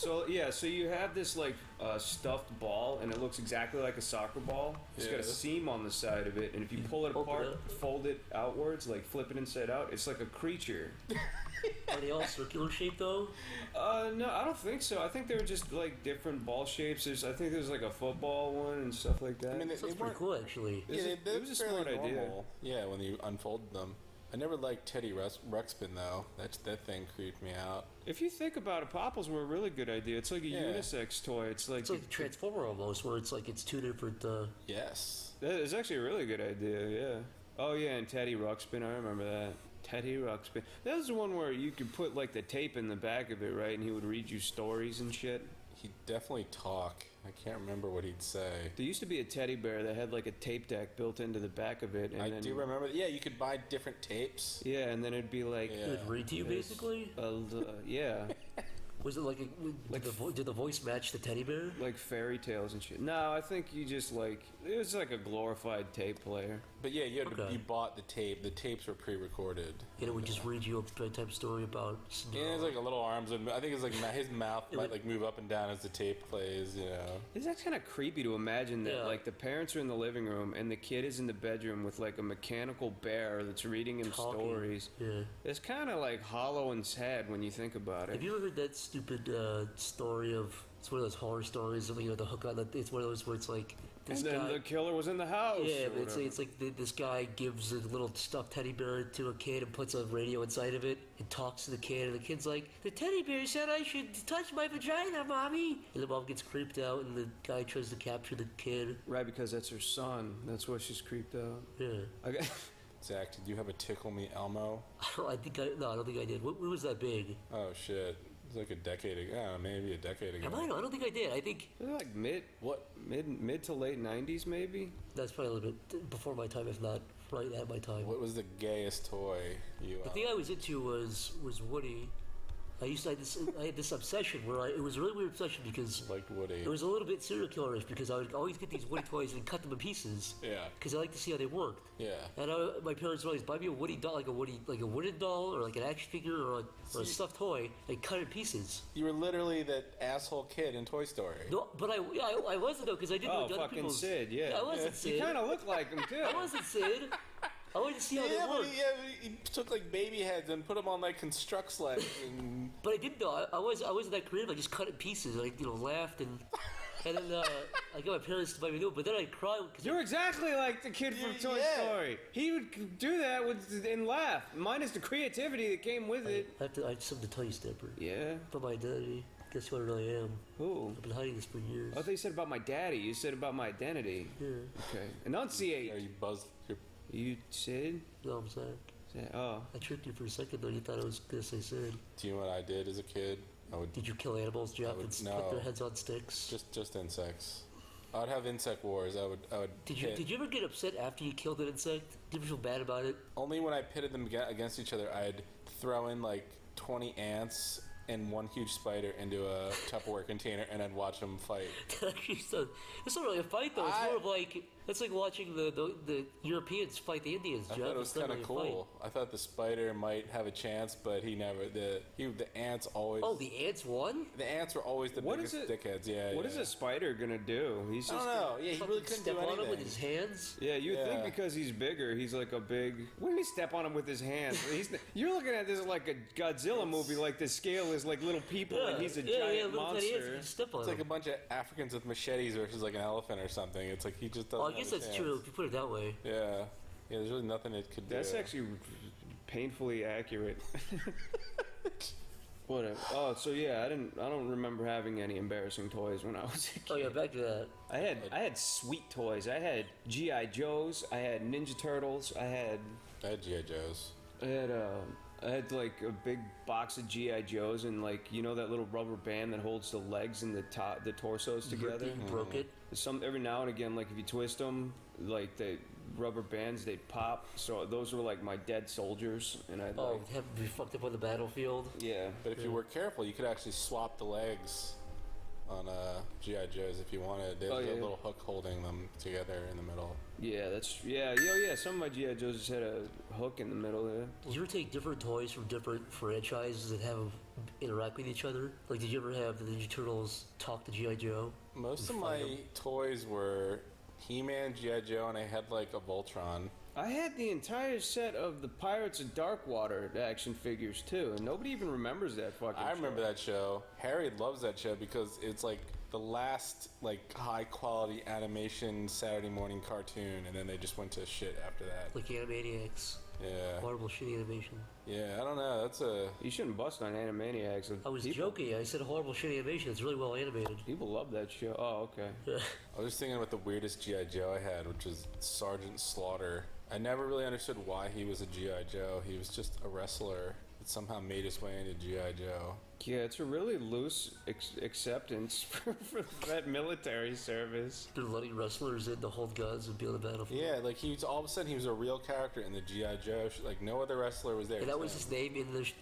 So you have this like stuffed ball, and it looks exactly like a soccer ball. It's got a seam on the side of it, and if you pull it apart, fold it outwards, like flip it inside out, it's like a creature. Are they all circular shaped though? No, I don't think so. I think they're just like different ball shapes. I think there's like a football one and stuff like that. I mean, That sounds pretty cool, actually. It was a smart idea. Yeah, when you unfolded them. I never liked Teddy Ruxpin though. That thing creeped me out. If you think about it, Popples were a really good idea. It's like a unisex toy. It's like a Transformer almost, where it's like it's two different. Yes. It's actually a really good idea. Yeah. Oh yeah, and Teddy Ruxpin. I remember that. Teddy Ruxpin. That was the one where you could put like the tape in the back of it, right? And he would read you stories and shit. He'd definitely talk. I can't remember what he'd say. There used to be a teddy bear that had like a tape deck built into the back of it. And I do remember. Yeah, you could buy different tapes. Yeah, and then it'd be like... It would read to you, basically? Yeah. Was it like did the voice match the teddy bear? Like fairy tales and shit. No, I think you just like... It was like a glorified tape player. But yeah, you bought the tape. The tapes were pre-recorded. And it would just read you a bedtime story about snow. Yeah, it's like a little arms. I think it's like his mouth might like move up and down as the tape plays, you know. It's actually kind of creepy to imagine that like the parents are in the living room and the kid is in the bedroom with like a mechanical bear that's reading him stories. Yeah. It's kind of like hollow and sad when you think about it. Have you ever heard that stupid story of... It's one of those horror stories of, the hook on it's one of those where it's like this and then guy, the killer was in the house. Yeah, but it's like this guy gives a little stuffed teddy bear to a kid and puts a radio inside of it and talks to the kid, and the kid's like, the teddy bear said I should touch my vagina, mommy. And the mom gets creeped out, and the guy tries to capture the kid. Right, because that's her son. That's why she's creeped out. Yeah. Okay. Zach, did you have a Tickle Me Elmo? I don't think I did. When was that big? Oh shit. It was like a decade ago. maybe a decade ago. I don't think I did. I think... It was like mid to late 90s, maybe? That's probably a little bit before my time, if not right at my time. What was the gayest toy you... The thing I was into was Woody. I had this obsession where it was a really weird obsession because like Woody. It was a little bit serial killerish because I would always get these Woody toys and cut them in pieces. Yeah. Because I like to see how they worked. Yeah. And my parents would always buy me a Woody doll, like a wooden doll or like an action figure or a stuffed toy, and cut it in pieces. You were literally that asshole kid in Toy Story. No, but I wasn't though because I didn't know other fucking people's... Sid, yeah. I wasn't Sid. You kind of looked like him too. I wasn't Sid. I wanted to see how they worked. But he took like baby heads and put them on like construct sleds. But I didn't know. I wasn't that creative. I just cut it in pieces. I laughed and then I got my parents to buy me new. But then I cried. You're exactly like the kid from Toy Story. He would do that and laugh. Minus the creativity that came with it. I have something to tell you, Stepper. Yeah. About my identity. Guess who I really am? Who? I've been hiding this for years. I thought you said about my daddy. You said about my identity. Yeah. Okay. Enunciate. Are you buzzed? You Sid? No, I'm Zach. Oh. I tricked you for a second though. You thought I was going to say Sid. Do you know what I did as a kid? Did you kill animals, Jeff, and put their heads on sticks? Just insects. I'd have insect wars. I would. Did you ever get upset after you killed an insect? Did you ever feel bad about it? Only when I pitted them against each other. I'd throw in like 20 ants and one huge spider into a Tupperware container, and I'd watch them fight. It's not really a fight though. It's more of like it's like watching the Europeans fight the Indians. Jeff. I thought it was kind of cool. I thought the spider might have a chance, but he never. The ants always. Oh, the ants won. The ants were always the biggest dickheads. Yeah. What is a spider gonna do? I don't know. Yeah, he really couldn't do anything. On him with his hands. Yeah, you think because he's bigger, he's like a big. What do you mean step on him with his hands? You're looking at this like a Godzilla movie. Like the scale is like little people, and he's a giant monster. It's like a bunch of Africans with machetes versus like an elephant or something. It's like he just doesn't. I guess that's true if you put it that way. Yeah. There's really nothing it could do. That's actually painfully accurate. Whatever. Oh, so yeah, I don't remember having any embarrassing toys when I was a kid. Oh yeah, back to that. I had sweet toys. I had G.I. Joes. I had Ninja Turtles. I had G.I. Joes. I had like a big box of G.I. Joes and like that little rubber band that holds the legs and the torsos together. You broke it. Every now and again, like if you twist them, like the rubber bands, they'd pop. So those were like my dead soldiers, and I'd have to be fucked up on the battlefield. Yeah, but if you were careful, you could actually swap the legs on GI Joes if you wanted. There's a little hook holding them together in the middle. Yeah, some of my GI Joes just had a hook in the middle there. Did you ever take different toys from different franchises and have them interact with each other? Like, did you ever have the Ninja Turtles talk to GI Joe? Most of my toys were He-Man, GI Joe, and I had like a Voltron. I had the entire set of the Pirates of Darkwater action figures too, and nobody even remembers that fucking I remember that show. Harry loves that show because it's like the last like high quality animation Saturday morning cartoon, and then they just went to shit after that. Like Animaniacs. Yeah. Horrible shitty animation. Yeah, I don't know. That's a... You shouldn't bust on Animaniacs. I was joking. I said horrible shitty animation. It's really well animated. People love that show. Oh, okay. I was just thinking about the weirdest G.I. Joe I had, which was Sergeant Slaughter. I never really understood why he was a G.I. Joe. He was just a wrestler that somehow made his way into G.I. Joe. Yeah, it's a really loose acceptance for that military service. They're letting wrestlers in to hold guns and be on the battlefield. Yeah, like he was, all of a sudden he was a real character in the G.I. Joe. Like no other wrestler was there. And that was his name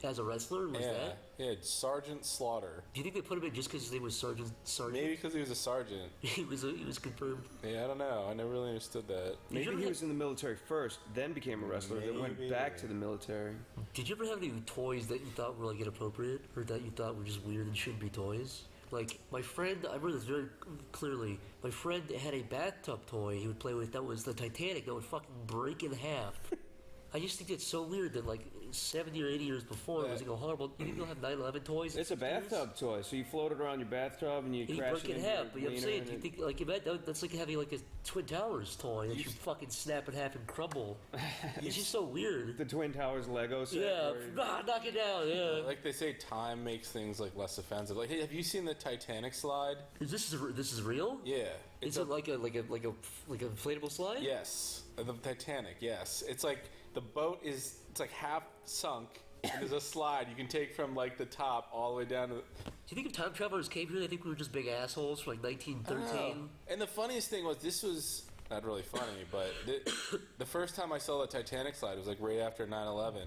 as a wrestler? Was that? Yeah, Sergeant Slaughter. Do you think they put him in just because his name was Sergeant? Maybe because he was a sergeant. he was confirmed. Yeah, I don't know. I never really understood that. Maybe he was in the military first, then became a wrestler, then went back to the military. Did you ever have any toys that you thought were like inappropriate, or that you thought were just weird and shouldn't be toys? Like my friend, I remember this very clearly. My friend had a bathtub toy he would play with that was the Titanic that would fucking break in half. I just think it's so weird that like 70 or 80 years before it was like a horrible. You think you'll have 9/11 toys? It's a bathtub toy, so you float it around your bathtub and you crash it in half. But you know what I'm saying? and Do you think like that's like having like a Twin Towers toy that you fucking snap in half and crumble? It's just so weird. The Twin Towers Lego set. Yeah, knock it down. Yeah. Like they say, time makes things like less offensive. Like, hey, have you seen the Titanic slide? This is real? Yeah. Is it like a inflatable slide? Yes, the Titanic. Yes, it's like the boat is like half sunk. And there's a slide you can take from like the top all the way down to the... Do you think if time travelers came here, they think we were just big assholes from like 1913? And the funniest thing was, this was not really funny, but the first time I saw the Titanic slide was like right after 9/11.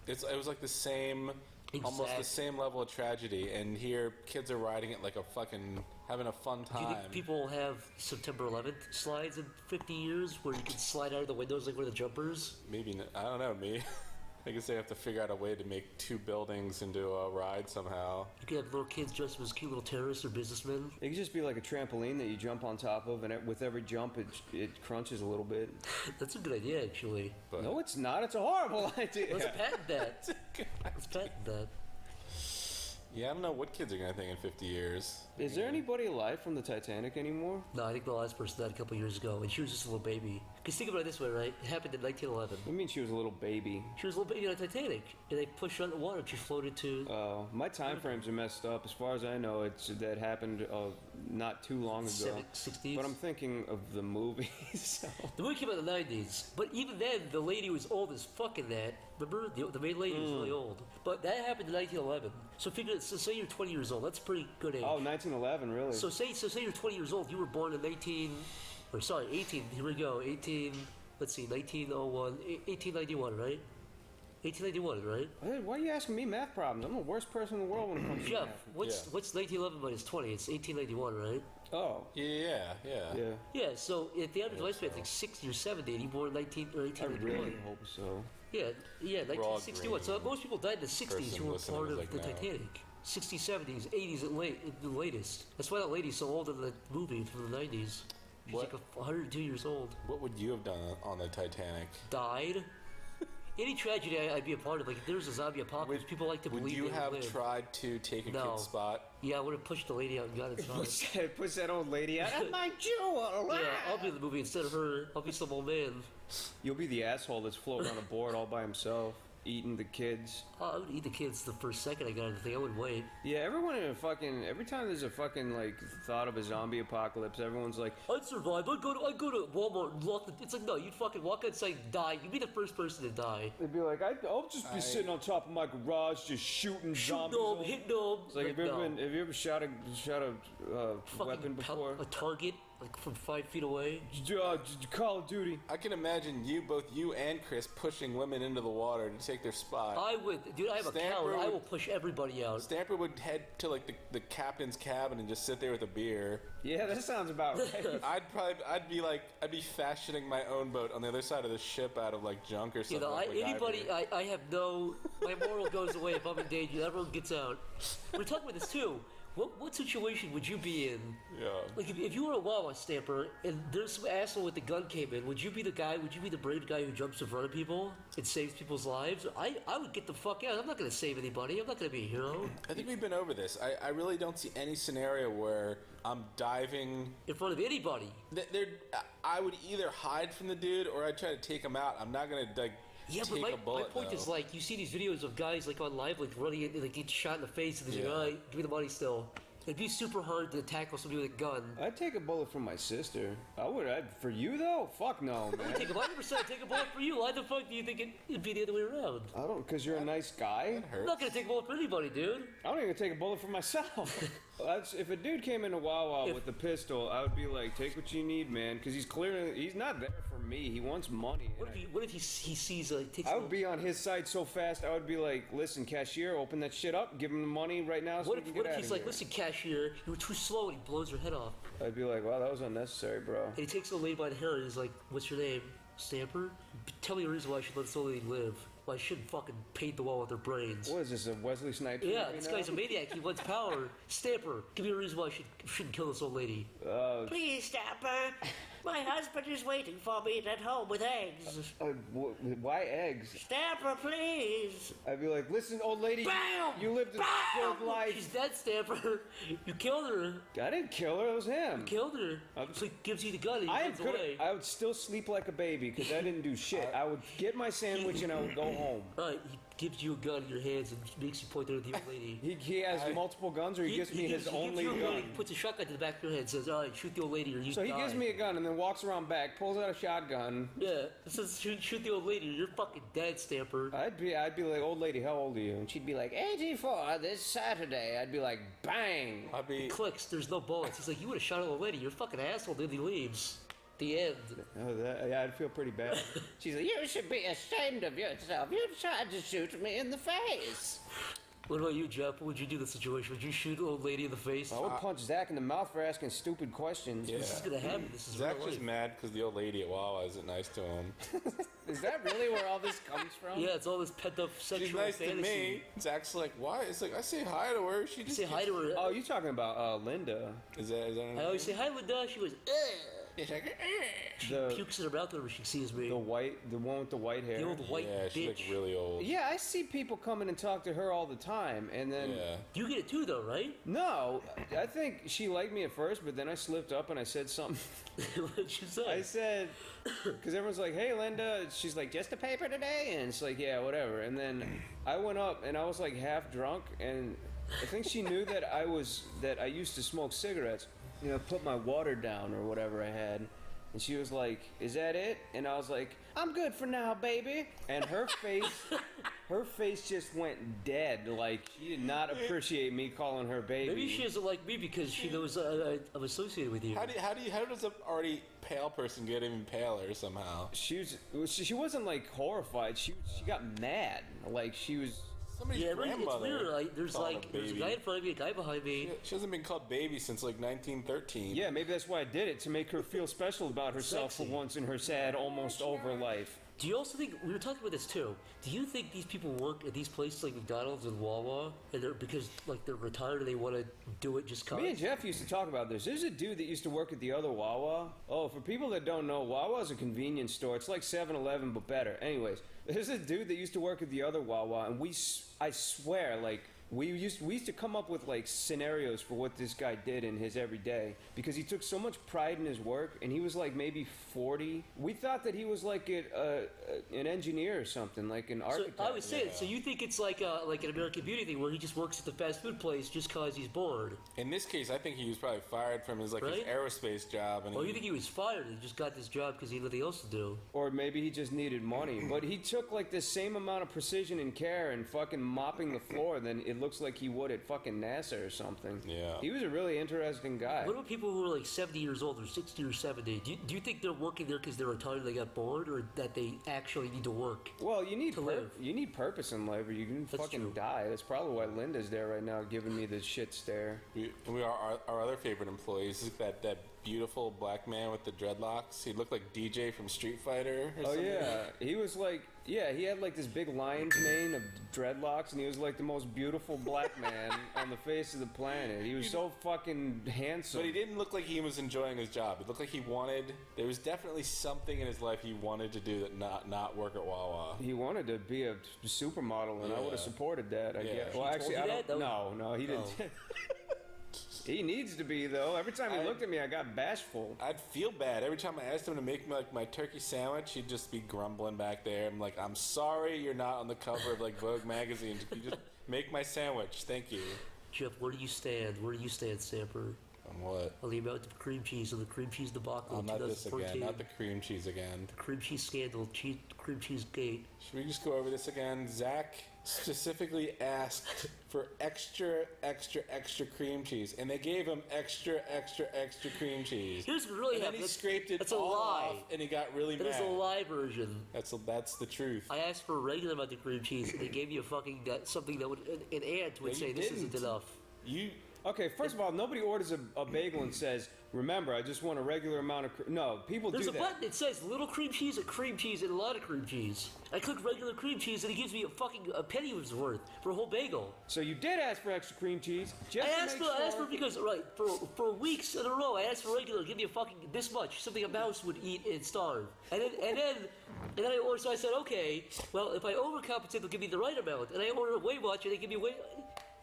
It was like the same, almost the same level of tragedy. And here, kids are riding it like a fucking having a fun time. Do you think people will have September 11th slides in 50 years where you can slide out of the windows like one of the jumpers? Maybe I don't know. Me. I guess they have to figure out a way to make two buildings into a ride somehow. You could have little kids dressed as cute little terrorists or businessmen. It could just be like a trampoline that you jump on top of, and with every jump, it crunches a little bit. That's a good idea, actually. But no, it's not. It's a horrible idea. Let's patent that. Let's patent that. Yeah, I don't know what kids are going to think in 50 years. Is there anybody alive from the Titanic anymore? No, I think the last person died a couple years ago, and she was just a little baby. Because think about it this way, right? It happened in 1911. You mean she was a little baby? She was a little baby on the Titanic, and they pushed her underwater, and she floated to... Oh, my time frames are messed up. As far as I know, that happened not too long ago. 60s? But I'm thinking of the movie, so... The movie came out in the 90s, but even then, the lady was old as fuck in that. Remember? The main lady was really old. But that happened in 1911. So say you're 20 years old. That's a pretty good age. Oh, 1911, really? So say you're 20 years old. You were born in 18... Here we go. 1891, right? 1891, right? Hey, why are you asking me math problems? I'm the worst person in the world when it comes to Jeff, math. what's 1911 minus 20? It's 1891, right? Oh. Yeah. Yeah, so at the average lifespan, I think 60 or 70, and you born in 1891. I really hope so. Yeah, 1961. So most people died in the 60s who were part of the Titanic. 60s, 70s, 80s at the latest. That's why that lady's so old in the movie from the 90s. She's like 102 years old. What would you have done on the Titanic? Died. Any tragedy I'd be a part of. Like if there was a zombie apocalypse, people like to believe would you they have would live. tried to take a kid's spot? Yeah, I would have pushed the lady out and got inside. Push that old lady out. My jewel! Yeah, I'll be in the movie instead of her. I'll be some old man. You'll be the asshole that's floating on a board all by himself, eating the kids. I would eat the kids the first second I got into the thing. I wouldn't wait. Yeah, everyone every time there's a fucking like thought of a zombie apocalypse, everyone's like, I'd survive. I'd go to Walmart and lock the... It's like, no, you'd fucking walk outside and die. You'd be the first person to die. they'd be like, I'll just be sitting on top of my garage just shooting zombies. Hitting them. It's like, have you ever shot a weapon before? A target. like from 5 feet away. Call of Duty. I can imagine both you and Chris, pushing women into the water to take their spot. I would, dude. I have a coward. I will push everybody out. Stamper would head to like the captain's cabin and just sit there with a beer. Yeah, that sounds about right. I'd be fashioning my own boat on the other side of the ship out of like junk or something. I have no. My moral goes away if I'm in danger. Everyone gets out. We're talking about this too. What situation would you be in? Yeah. Like if you were a Wawa Stamper and there's some asshole with the gun came in, would you be the brave guy who jumps in front of people and saves people's lives? I would get the fuck out. I'm not going to save anybody. I'm not going to be a hero. I think we've been over this. I really don't see any scenario where I'm diving in front of anybody. I would either hide from the dude or I'd try to take him out. I'm not going to like... Yeah, but my point is, like, you see these videos of guys, like, on live, like, running in, like, get shot in the face, and they're like, all right, give me the money still. It'd be super hard to tackle somebody with a gun. I'd take a bullet from my sister. I would. For you, though? Fuck no, man. I would take 100% take a bullet for you. Why the fuck do you think it'd be the other way around? I don't, because you're a nice guy. I'm not going to take a bullet for anybody, dude. I don't even take a bullet for myself. If a dude came into Wawa with a pistol, I would be like, take what you need, man, because he's not there for me. He wants money. What if he sees I would be on his side so fast. I would be like, listen, cashier, open that shit up, give him the money right now. So what if he's like, listen, cashier, you were too slow, and he blows your head off? I'd be like, wow, that was unnecessary, bro. And he takes the lady by the hair and he's like, what's your name? Stamper? Tell me a reason why I should let this old lady live. Why I shouldn't fucking paint the wall with their brains. What is this, a Wesley Snipes? Yeah, this guy's a maniac. He wants power. Stamper, give me a reason why I shouldn't kill this old lady. Please, Stamper. My husband is waiting for me at home with eggs. Why eggs? Stamper, please. I'd be like, listen, old lady, Bam! you lived a good life. She's dead, Stamper. You killed her. I didn't kill her, it was him. You killed her. So he gives you the gun and he runs away. I would still sleep like a baby because I didn't do shit. I would get my sandwich and I would go home. Right, he gives you a gun in your hands and makes you point it at the old lady. He has multiple guns, or he gives me his only gun. He puts a shotgun to the back of your head and says, all right, shoot the old lady or you die. So he gives me a gun and then walks around back, pulls out a shotgun. Yeah, it says shoot the old lady or you're fucking dead, Stamper. I'd be like, old lady, how old are you? And she'd be like, 84 this Saturday. I'd be like, bang. It clicks, there's no bullets. He's like, you would have shot an old lady, you're a fucking asshole, dude. He leaves. The end. Yeah, I'd feel pretty bad. She's like, you should be ashamed of yourself. You tried to shoot me in the face. What about you, Jeff? What would you do in this situation? Would you shoot an old lady in the face? I would punch Zach in the mouth for asking stupid questions. Yeah. This is gonna happen. This is Zach's just mad because the old lady at Wawa isn't nice to him. Is that really where all this comes from? Yeah, it's all this pent-up sexual She's nice fantasy. to me. Zach's like, why? It's like, I say hi to her. She just say hi to her. Oh, you talking about Linda? Is that I always say hi, Linda. She goes, She's like, she pukes in her mouth whenever she sees me. The one with the white hair. The old white bitch. she's like really old. Yeah, I see people come in and talk to her all the time, and then... Yeah. You get it too, though, right? No, I think she liked me at first, but then I slipped up and I said something. What'd you say? I said, because everyone's like, hey, Linda. She's like, just a paper today? And it's like, yeah, whatever. And then I went up and I was like half drunk, and I think she knew that I used to smoke cigarettes. You know, put my water down or whatever I had. And she was like, is that it? And I was like, I'm good for now, baby. And her face just went dead. Like, she did not appreciate me calling her baby. Maybe she doesn't like me because she knows I'm associated with you. How does an already pale person get even paler somehow? She wasn't like horrified. She got mad. Like, she was... Somebody's grandmother. It's weird. Like, there's a guy in front of me, a guy behind me. She hasn't been called baby since like 1913. Yeah, maybe that's why I did it, to make her feel special about herself for once in her sad, almost over life. Do you also think, we were talking about this too, do you think these people work at these places like McDonald's and Wawa, and because like they're retired and they want to do it just cause? Me and Jeff used to talk about this. There's a dude that used to work at the other Wawa. Oh, for people that don't know, Wawa's a convenience store. It's like 7-Eleven, but better. Anyways, there's a dude that used to work at the other Wawa, and I swear, like, we used to come up with like scenarios for what this guy did in his everyday, because he took so much pride in his work, and he was like maybe 40. We thought that he was like an engineer or something, like an architect. So I would say, so you think it's like an American Beauty thing where he just works at the fast food place just cause he's bored? In this case, I think he was probably fired from his his aerospace job. And you think he was fired and just got this job because he had nothing else to do? Or maybe he just needed money. But he took like the same amount of precision and care and fucking mopping the floor than at looks like he would at fucking NASA or something. Yeah. He was a really interesting guy. What about people who are like 70 years old or 60 or 70? Do you think they're working there because they're retired, they got bored, or that they actually need to work? Well, you need live. You need purpose in life, or you can That's fucking true. die. That's probably why Linda's there right now, giving me the shit stare. We are our other favorite employees is that beautiful black man with the dreadlocks. He looked like DJ from Street Fighter or something. Yeah, he was like, he had like this big lion's mane of dreadlocks, and he was like the most beautiful black man on the face of the planet. He was so fucking handsome. But he didn't look like he was enjoying his job. It looked like he wanted. There was definitely something in his life he wanted to do that not work at Wawa. He wanted to be a supermodel, and I would have supported that. I guess. Well, He actually, told I you don't. that? No, he didn't. He needs to be though. Every time he looked at me, I got bashful. I'd feel bad every time I asked him to make me like my turkey sandwich. He'd just be grumbling back there. I'm like, I'm sorry, you're not on the cover of like Vogue magazine. Can you just make my sandwich? Thank you. Jeff, where do you stand? Where do you stand, Samper? On what? On the amount of cream cheese and the cream cheese debacle Oh, in not this 2014. again. Not the cream cheese again. The cream cheese scandal, cream cheese gate. Should we just go over this again? Zach specifically asked for extra cream cheese, and they gave him extra cream cheese. Here's what really And then happened. he scraped it That's a all lie. off, and he got really That mad. is a lie version. That's the truth. I asked for a regular amount of cream cheese, and they gave me a fucking something that would an aunt would No, say you this didn't. isn't enough. Okay, first of all, nobody orders a bagel and says, "Remember, I just want a regular amount of." No, people There's do a that. button that says little cream cheese, and a lot of cream cheese. I click regular cream cheese, and it gives me a penny's worth for a whole bagel. So you did ask for extra cream cheese. Just I to asked make for because for weeks in a row I asked for regular. Give me a fucking this much, something a mouse would eat and starve. And then I ordered. So I said, okay, well if I overcompensate, they'll give me the right amount. And I ordered way much, and they give me way.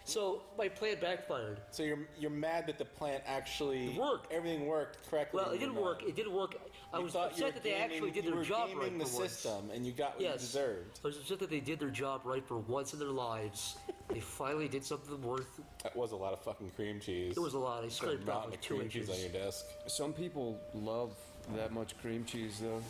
So my plan backfired. So you're mad that the plant actually worked. Everything worked correctly. Well, it didn't work. It didn't work. I was upset that they actually did their job right the for once. system, and you got what you deserved. I was upset that they did their job right for once in their lives. They finally did something worth. That was a lot of fucking cream cheese. It was a lot. I scraped off mountain like of 2 cream cheese inches. on your desk. Some people love that much cream cheese, though.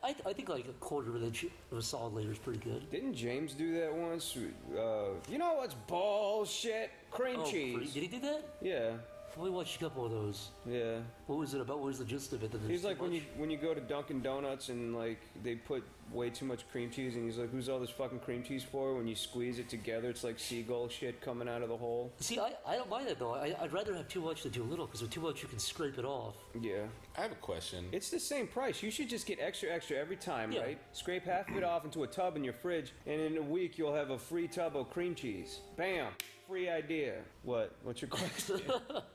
I think like a quarter of an inch of a solid layer is pretty good. Didn't James do that once? You know what's bullshit? Cream cheese. Did he do that? Yeah, We watched a couple of those. yeah. What was it about? What was the gist of it? That there's He's too like much? when you go to Dunkin' Donuts and like they put way too much cream cheese, and he's like, "Who's all this fucking cream cheese for?" When you squeeze it together, it's like seagull shit coming out of the hole. See, I don't mind that though. I'd rather have too much than too little, because with too much you can scrape it off. Yeah. I have a question. It's the same price. You should just get extra every time, Yeah. right? Scrape half of it off into a tub in your fridge, and in a week you'll have a free tub of cream cheese. Bam! Free idea. What? What's your question?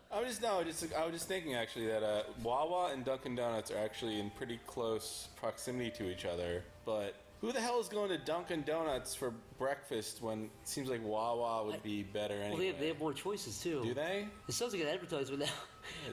I was just thinking actually that Wawa and Dunkin' Donuts are actually in pretty close proximity to each other. But who the hell is going to Dunkin' Donuts for breakfast when it seems like Wawa would be better anyway? Well, they have more choices too. Do they? It sounds like an advertisement now.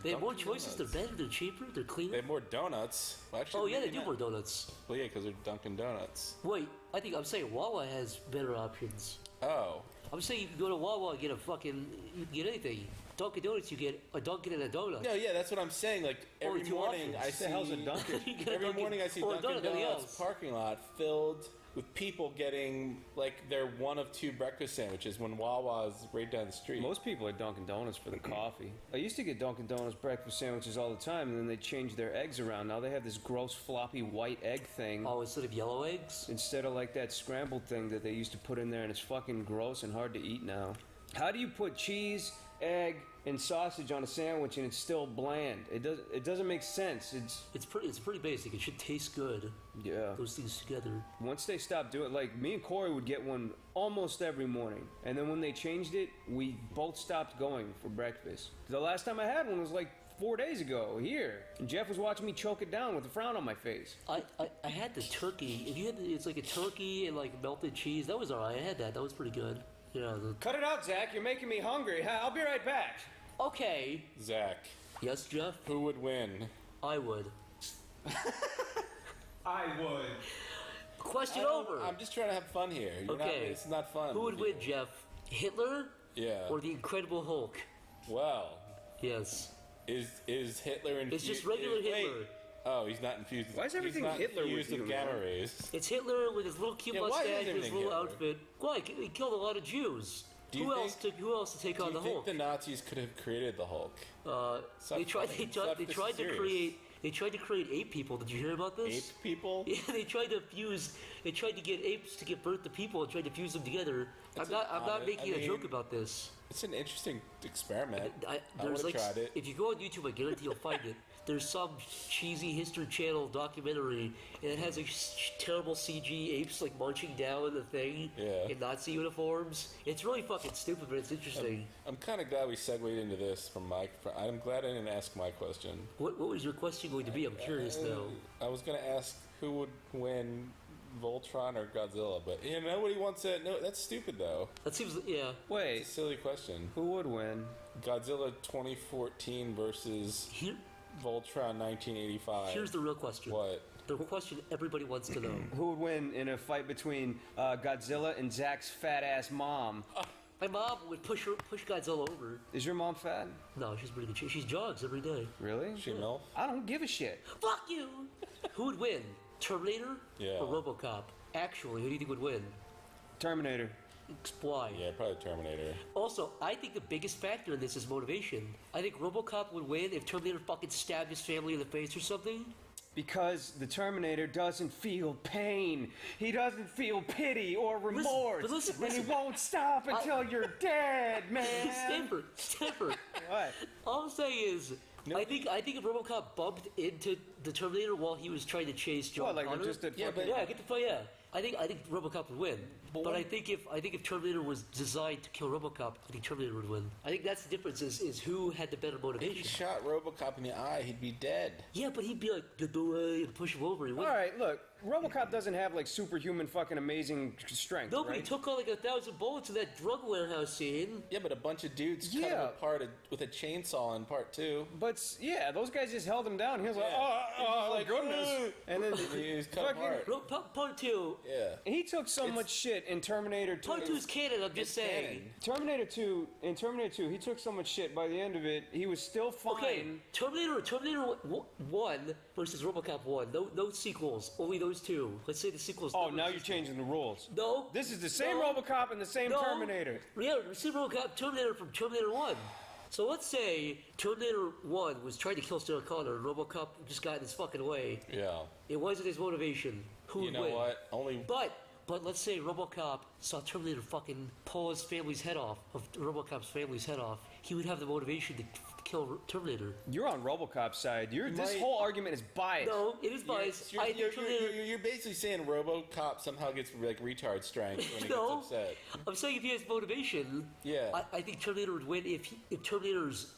They have more Dunkin' choices. Donuts. They're better. They're cheaper. They're cleaner. They have more donuts. Well, actually, Oh yeah, they maybe do not. more donuts. Well, yeah, because they're Dunkin' Donuts. Wait, I'm saying Wawa has better options. Oh. I'm saying you can go to Wawa and get you can get anything. Dunkin' Donuts, you get a Dunkin' and a donut. No, yeah, that's what I'm saying. Like Only every two morning, options. I What see the hell's a Dunkin'? You get a every Dunkin' morning I see or a Dunkin' donut, nothing Donuts else. parking lot filled with people getting like their one of two breakfast sandwiches when Wawa's right down the street. Most people are Dunkin' Donuts for the coffee. I used to get Dunkin' Donuts breakfast sandwiches all the time, and then they changed their eggs around. Now they have this gross floppy white egg thing Oh, instead of yellow eggs? instead of like that scrambled thing that they used to put in there, and it's fucking gross and hard to eat now. How do you put cheese, egg, and sausage on a sandwich and it's still bland? It doesn't make sense. It's pretty basic. It should taste good. Yeah. Those things together. Once they stopped doing, like, me and Corey would get one almost every morning, and then when they changed it, we both stopped going for breakfast. The last time I had one was like 4 days ago here, and Jeff was watching me choke it down with a frown on my face. I had the turkey. If you had it's like a turkey and like melted cheese. That was alright. I had that. That was pretty good. Yeah. Cut it out, Zach. You're making me hungry. I'll be right back. Okay. Zach, Yes, Jeff. who would win? I would. I would. Question over. I'm just trying to have fun here. Okay. It's not fun. Who would win, Jeff? Hitler Yeah. or the Incredible Hulk? Well, Yes. is Hitler infused? It's just regular wait. Hitler. Oh, he's not infused. Why is everything he's not Hitler with infused you, with man? gamma rays? It's Hitler with his little cute Yeah, why is mustache and his everything little Hitler? outfit. Why? He killed a lot of Jews. Who else to take on the Do you Hulk? think the Nazis could have created the Hulk? They tried to create ape people. Did you hear about this? Ape people? Yeah, they tried to get apes to give birth to people and tried to fuse them together. I'm not making a joke about this. It's an interesting experiment. I would There's have tried it. If you go on YouTube, I guarantee you'll find it. There's some cheesy History Channel documentary, and it has terrible CG apes like marching down the thing in Nazi uniforms. It's really fucking stupid, but it's interesting. I'm kind of glad we segued into this from Mike. I'm glad I didn't ask my question. What was your question going to be? I'm curious now. I was going to ask who would win, Voltron or Godzilla, but nobody wants to. No, that's stupid though. That seems Wait, It's a silly question. who would win? Godzilla 2014 versus Voltron 1985. Here's the real question. What? The question everybody wants to know. Who would win in a fight between Godzilla and Zack's fat ass mom? My mom would push Godzilla over. Is your mom fat? No, she's pretty good. She jogs every day. Really? She MILF? I don't give a shit. Fuck you! Who would win? Terminator Yeah. or RoboCop? Actually, who do you think would win? Terminator. Why? Yeah, probably Terminator. Also, I think the biggest factor in this is motivation. I think RoboCop would win if Terminator fucking stabbed his family in the face or something. Because the Terminator doesn't feel pain. He doesn't feel pity or remorse. Listen, and he won't stop until you're dead, man. Stanford. What? All I'm saying is, I think if RoboCop bumped into the Terminator while he was trying to chase John What, like Connor, just a Yeah, fucking... but- yeah, get the fuck, yeah. I think RoboCop would win. But I think if Terminator was designed to kill RoboCop, I think Terminator would win. I think that's the difference is who had the better If he motivation. shot RoboCop in the eye, he'd be dead. Yeah, but he'd be like, get the way, and push him over. He All wouldn't. right, look. RoboCop doesn't have, like, superhuman fucking amazing strength, No, but he right? took out like 1,000 bullets in that drug warehouse scene. Yeah, but a bunch of dudes cut him Yeah. apart with a chainsaw in part 2. But, yeah, those guys just held him down. He was like, Yeah. oh, Like, goodness. And then He was cut fucking- apart. Part 2. Yeah. he took so much shit in Terminator 2. Part 2 is canon, I'm just saying. Terminator 2, in Terminator 2, he took so much shit. By the end of it, he was still fine. Okay, Terminator 1 versus RoboCop 1. No sequels, only those two. Let's say the sequels. Oh, now you're changing the rules. No. This is the same No. RoboCop and the same No. Terminator. Yeah, the same RoboCop Terminator from Terminator 1. So let's say Terminator 1 was trying to kill Sarah Connor, and RoboCop just got in his fucking way. Yeah. It wasn't his motivation. Who You would know win? what? Only. But let's say RoboCop saw Terminator fucking pull his family's head off, of RoboCop's family's head off. He would have the motivation to kill Terminator. You're on RoboCop's side. This might- whole argument is biased. No, it is biased. You're, I think you're, Terminator. you're basically saying RoboCop somehow gets like retard strength when he No, gets upset. I'm saying if he has motivation, Yeah. I think Terminator would win if Terminator's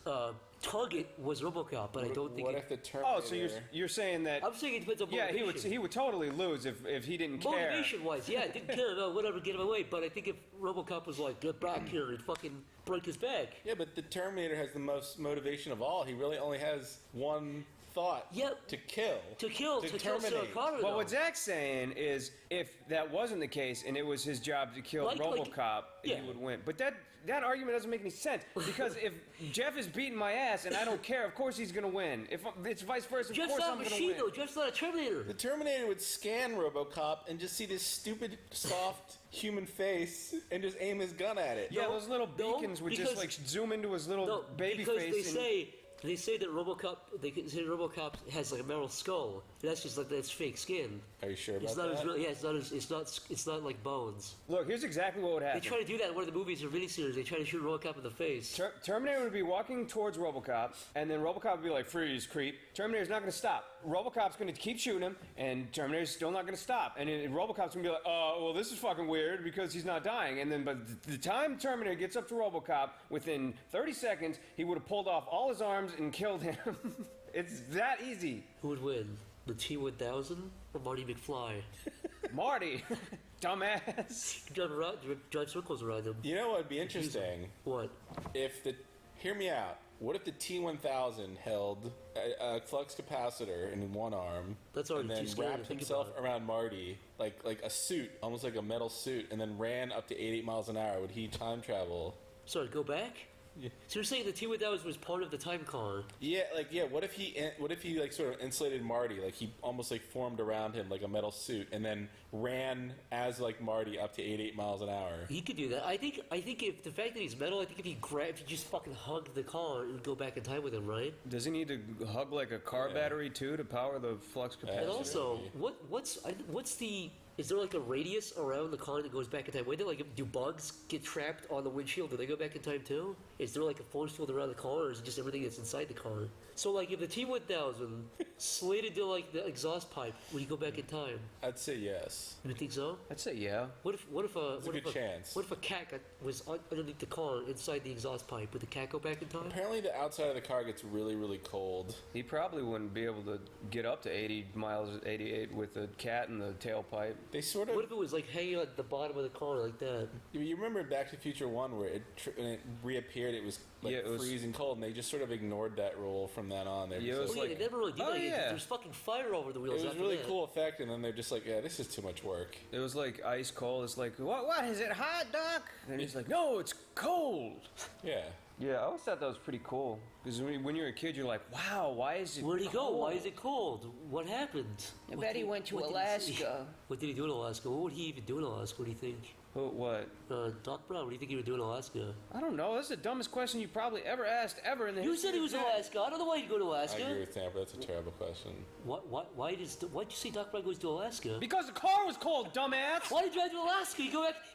target was RoboCop, but I don't think. What if the Terminator? Oh, so you're saying that? I'm saying it depends on Yeah, motivation. he would totally lose if he didn't care. Motivation-wise, yeah, didn't care about whatever, get him away. But I think if RoboCop was like, get back here, he'd fucking break his back. Yeah, but the Terminator has the most motivation of all. He really only has one thought. Yep. To kill. To kill Sarah terminate. Connor. But though. what Zach's saying is, if that wasn't the case and it was his job to kill Like- RoboCop, yeah. he would win. But that argument doesn't make any sense because if Jeff is beating my ass and I don't care, of course he's gonna win. If it's vice versa, of Jeff's course not a I'm gonna machine, win. though. Jeff's not a Terminator. The Terminator would scan RoboCop and just see this stupid, soft human face and just aim his gun at it. Yeah, No, those little no, beacons would because- just like zoom into his little No, baby because face. they say that RoboCop. They say RoboCop has like a metal skull. That's just like that's fake skin. Are you sure about It's not that? as real. Yeah, it's not like bones. Look, here's exactly what would They happen. try to do that in one of the movies or miniseries. They try to shoot RoboCop in the face. Terminator would be walking towards RoboCop, and then RoboCop would be like, "Freeze, creep!" Terminator's not going to stop. RoboCop's going to keep shooting him, and Terminator's still not going to stop. And then RoboCop's going to be like, "Oh, well, this is fucking weird because he's not dying." And then, but the time Terminator gets up to RoboCop, within 30 seconds, he would have pulled off all his arms and killed him. It's that easy. Who would win? The T-1000 or Marty McFly? Marty, dumbass. Drive circles around him. You know what would be interesting? What? If the. Hear me out. What if the T-1000 held a flux capacitor in one arm, That's already and then too scary to wrapped think himself about. around Marty like a suit, almost like a metal suit, and then ran up to 88 miles an hour? Would he time travel? Sorry, go back? Yeah. So you're saying the T-1000 was part of the time car? Yeah, what if he like sort of insulated Marty, like he almost like formed around him like a metal suit, and then ran as like Marty up to 88 miles an hour. He could do that. I think if the fact that he's metal, I think if he just fucking hugged the car, it would go back in time with him, right? Does he need to hug like a car battery too to power the flux capacitor? And also, what's the... Is there like a radius around the car that goes back in time? Do bugs get trapped on the windshield? Do they go back in time too? Is there like a force field around the car, or is it just everything that's inside the car? So like if the T-1000 slid into like the exhaust pipe, would you go back in time? I'd say yes. You think so? I'd say yeah. What if a chance. What if a cat was underneath the car inside the exhaust pipe? Would the cat go back in time? Apparently the outside of the car gets really, really cold. He probably wouldn't be able to get up to 80 miles, 88 with a cat in the tailpipe. They sort of... What if it was like hanging at the bottom of the car like that? You remember Back to the Future 1 where when it reappeared, it was like it was freezing cold, and they just sort of ignored that rule from then on. Yeah, it was they never really did that. There's fucking fire over the wheels. It was after a really that. cool effect, and then they're just like, yeah, this is too much work. It was like ice cold. It's like, what is it, hot, Doc? And he's like, no, it's cold. Yeah. Yeah, I always thought that was pretty cool. Because when you're a kid, you're like, wow, why is it Where'd he go? cold? Why is it cold? What happened? I bet he went to Alaska. What did he do in Alaska? What would he even do in Alaska? What do you think? What? Doc Brown, what do you think he would do in Alaska? I don't know. That's the dumbest question you probably ever asked ever in the You history said he was in of Alaska. I don't know why he'd go to I Alaska. agree with Tampa. That's a terrible question. Why'd you say Doc Brown goes to Alaska? Because the car was cold, dumbass! Why did he drive to Alaska? He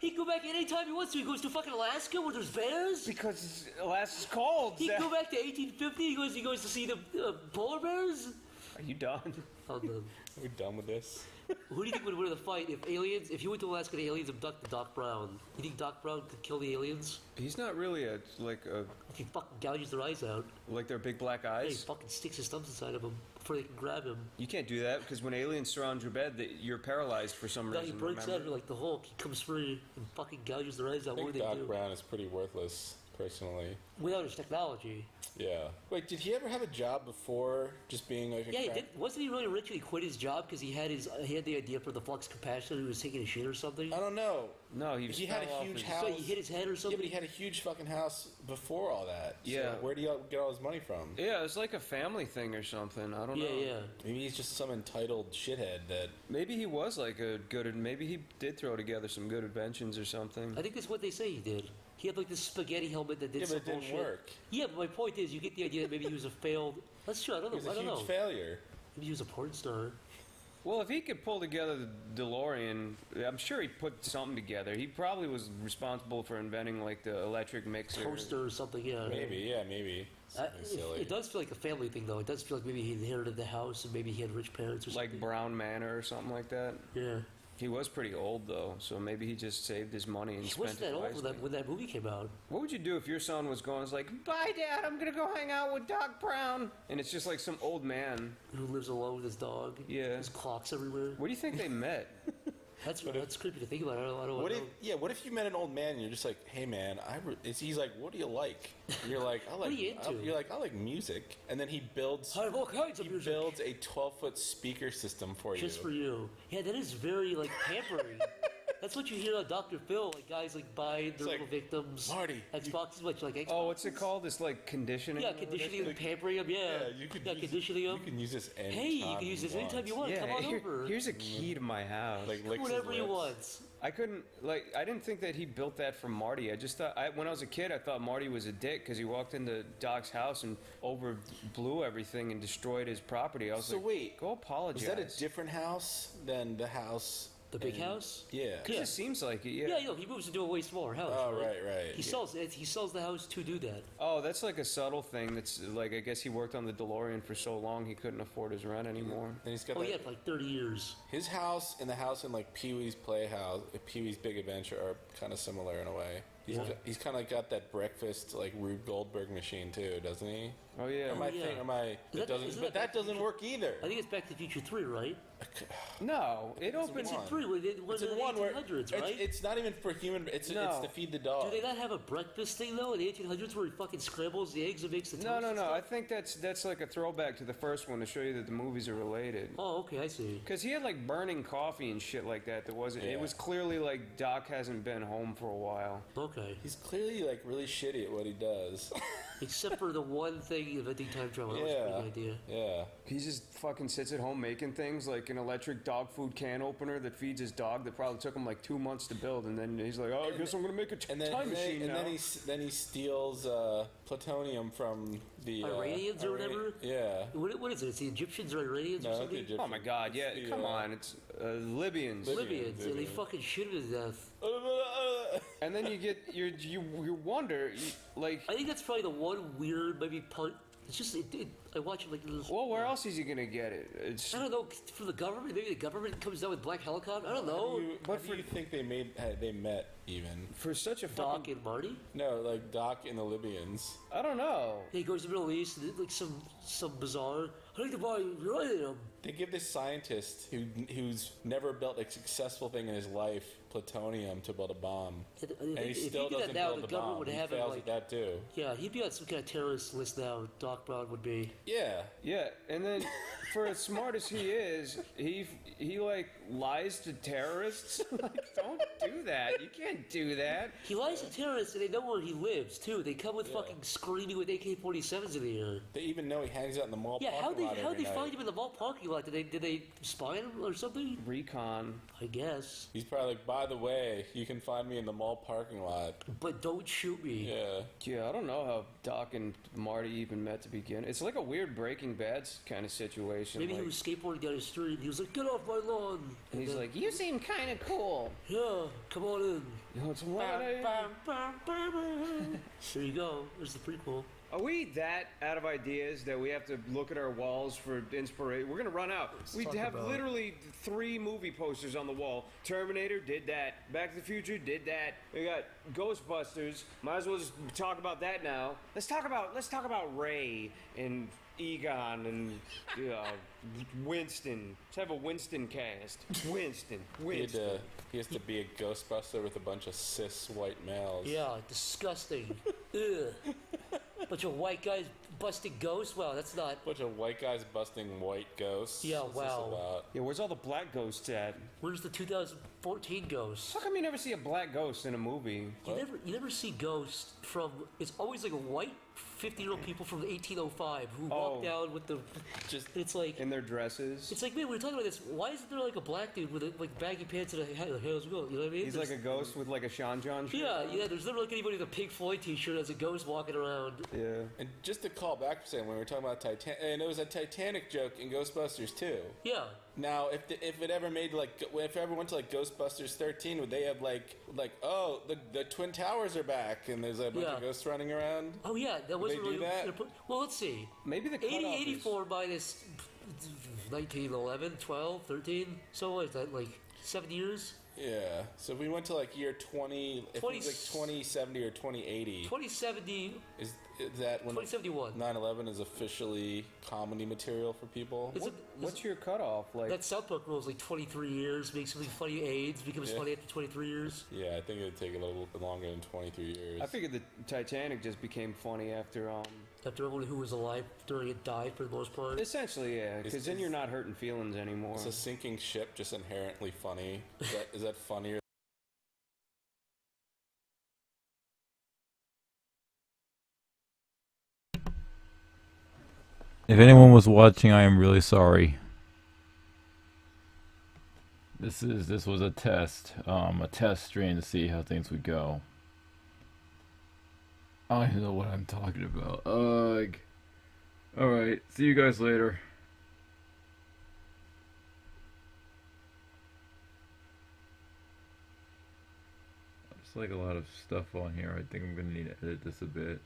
can go back anytime he wants to. He goes to fucking Alaska where there's bears? Because Alaska's cold. He can go back to 1850. He goes to see the polar bears? Are you done? I'm done. Are we done with this? Who do you think would win the fight if you went to Alaska and aliens abducted Doc Brown? You think Doc Brown could kill the aliens? He's not really a If he fucking gouges their eyes out. like their big black He eyes. fucking sticks his thumbs inside of them before they can grab him. You can't do that because when aliens surround your bed, you're paralyzed for some Now reason. he breaks out remember? like the Hulk. He comes free and fucking gouges their eyes out. I What think do they Doc do? Brown is pretty worthless, personally. Without his technology. Yeah. Wait, did he ever have a job before just being like a Yeah, he crack- did. Wasn't he really rich when he quit his job because he had the idea for the flux capacitor? He was taking a shit or something. I don't know. No, he had fell a off huge his- house. So he hit his head or Yeah, something. but he had a huge fucking house before all that. So Yeah. where do you get all his money from? Yeah, it's like a family thing or something. I don't know. Yeah. Maybe he's just some entitled shithead that... Maybe he was like a good. Maybe he did throw together some good inventions or something. I think that's what they say he did. He had like this spaghetti helmet that did Yeah, some but it didn't bullshit. work. Yeah, but my point is, you get the idea that maybe he was a failed. That's true. I don't He know. was I a don't huge know. failure. Maybe he was a porn star. Well, if he could pull together the DeLorean, I'm sure he put something together. He probably was responsible for inventing like the electric mixer. Toaster or something. Yeah. Maybe. Something silly. It does feel like a family thing, though. It does feel like maybe he inherited the house and maybe he had rich parents or something. Like Brown Manor or something like that. Yeah. He was pretty old though, so maybe he just saved his money and He spent wasn't it that old wisely. when that movie came out. What would you do if your son was going? It's like, bye, Dad. I'm gonna go hang out with Doc Brown, and it's just like some old man. Who lives alone with his dog. Yeah. There's clocks everywhere. What do you think they met? That's creepy to think about. I don't What know. what if you met an old man and you're just like, hey man, he's like, what do you like? And you're like, I like. What are you into? You're like, I like music. And then he builds. I have all kinds of He music. builds a 12-foot speaker system for you. Just for you. Yeah, that is very, like, pampering. That's what you hear on Dr. Phil, like, guys, like, buy their like, little victims. Marty, Xboxes, like Xboxes. Oh, what's it called? It's like conditioning. Yeah, conditioning and pampering them, yeah. you could conditioning them. You can use this anytime. Hey, you can use this anytime you want. Yeah, Come on over. here's a key to my house. Like licks his Whatever you lips. want. I didn't think that he built that for Marty. I just thought, when I was a kid, I thought Marty was a dick because he walked into Doc's house and blew everything and destroyed his property. I was So like, wait, go apologize. Is that a different house than the house? The big house? Yeah. It just seems like it, yeah. Yeah, he moves into a way smaller house. Oh, right. He sells the house to do that. Oh, that's like a subtle thing. That's like, I guess he worked on the DeLorean for so long he couldn't afford his rent anymore. And he's got Oh, that, yeah, for like 30 years. his house and the house in like Pee-wee's Playhouse, Pee-wee's Big Adventure are kind of similar in a way. He's kind of got that breakfast like Rube Goldberg machine too, doesn't he? Oh yeah. That doesn't work either. I think it's Back to the Future 3, right? No, it opens. It's in 3. It's in 1 where 1800s, right? it's not even for human. It's to feed the dog. Do they not have a breakfast thing though in the 1800s where he fucking scrambles the eggs and makes the toast? No. I think that's like a throwback to the first one to show you that the movies are related. Oh, okay, I see. Because he had like burning coffee and shit like that. That wasn't. Yeah. It was clearly like Doc hasn't been home for a while. Okay. He's clearly like really shitty at what he does. Except for the one thing inventing time travel. That was a pretty good idea. Yeah. He just fucking sits at home making things like an electric dog food can opener that feeds his dog that probably took him like 2 months to build, and then he's like, I guess I'm gonna make a time machine now. And then he steals plutonium from the Iranians or whatever? Yeah. What is it? It's the Egyptians or Iranians or something? Oh my god, yeah, come on, it's Libyans. Libyans, and they fucking shoot him to death. And then you get you wonder like. I think that's probably the one weird maybe part. It's just I watch it like. Well, where else is he gonna get it? It's. I don't know. From the government, maybe the government comes down with black helicopter. I don't know. How do you think they met even? For such a Doc and Marty? No, like Doc and the Libyans. I don't know. He goes to the Middle East, and like some bizarre. I think to buy uranium. They give this scientist who's never built a successful thing in his life plutonium to build a bomb, and he still doesn't build the bomb. He fails at that too. Yeah, he'd be on some kind of terrorist list now. Doc Brown would be. Yeah. Yeah, and then for as smart as he is, he like lies to terrorists. Like, don't do that. You can't do that. He lies to terrorists, and they know where he lives too. They come with fucking screaming with AK-47s in the air. They even know he hangs out in the mall parking lot. How'd they find him in the mall parking lot? Did they spy him or something? Recon. I guess. He's probably like, by the way, you can find me in the mall parking lot. But don't shoot me. Yeah. Yeah, I don't know how Doc and Marty even met to begin. It's like a weird Breaking Bad kind of situation. Maybe like, he was skateboarding down the street. And he was like, "Get off my lawn!" And he's like, "You seem kind of cool." "Yeah, come on in." You know, it's 1 a.m. There you go. There's the prequel. Are we that out of ideas that we have to look at our walls for inspiration? We're gonna run out. We have literally 3 movie posters on the wall. Terminator did that. Back to the Future did that. We got Ghostbusters. Might as well just talk about that now. Let's talk about Ray and Egon and Winston. Let's have a Winston cast. Winston. He has to be a Ghostbuster with a bunch of cis white males. Yeah, disgusting. Ugh. Bunch of white guys busting ghosts? Wow, that's not... Bunch of white guys busting white ghosts. Yeah, What's wow. this about? Yeah, where's all the black ghosts at? Where's the 2014 ghosts? How come you never see a black ghost in a movie? You never see ghosts from... It's always like a white 50-year-old people from 1805 who walk down with the... It's like... In their dresses? It's like, man, we were talking about this. Why isn't there like a black dude with like baggy pants and a how's it going? You know what I mean? He's like a ghost with like a Sean John shirt. Yeah, there's never like anybody with a Pink Floyd t-shirt as a ghost walking around. Yeah. And just to call back for a second, when we were talking about Titanic, and it was a Titanic joke in Ghostbusters too. Yeah. Now, if it ever made if it ever went to like Ghostbusters 13, would they have like oh the Twin Towers are back and there's a bunch of ghosts running around? Oh yeah, that was really really. that? Well, let's see. Maybe the 84 minus 1911, 12, 13. So what is that, like 7 years? Yeah. So if we went to like year 20, if it was like 2070 or 2080. 2070. Is that when 2071. 9/11 is officially comedy material for people? What's your cutoff? Like that South Park rule is like 23 years. Make something funny. AIDS becomes funny after 23 years. Yeah, I think it would take a little bit longer than 23 years. I figured the Titanic just became funny after After everyone who was alive during it died for the most part. Essentially, yeah, because then you're not hurting feelings anymore. Is a sinking ship just inherently funny? Is that funnier? If anyone was watching, I am really sorry. This was a test stream to see how things would go. I don't even know what I'm talking about. Ugh. Alright, see you guys later. There's like a lot of stuff on here. I think I'm gonna need to edit this a bit.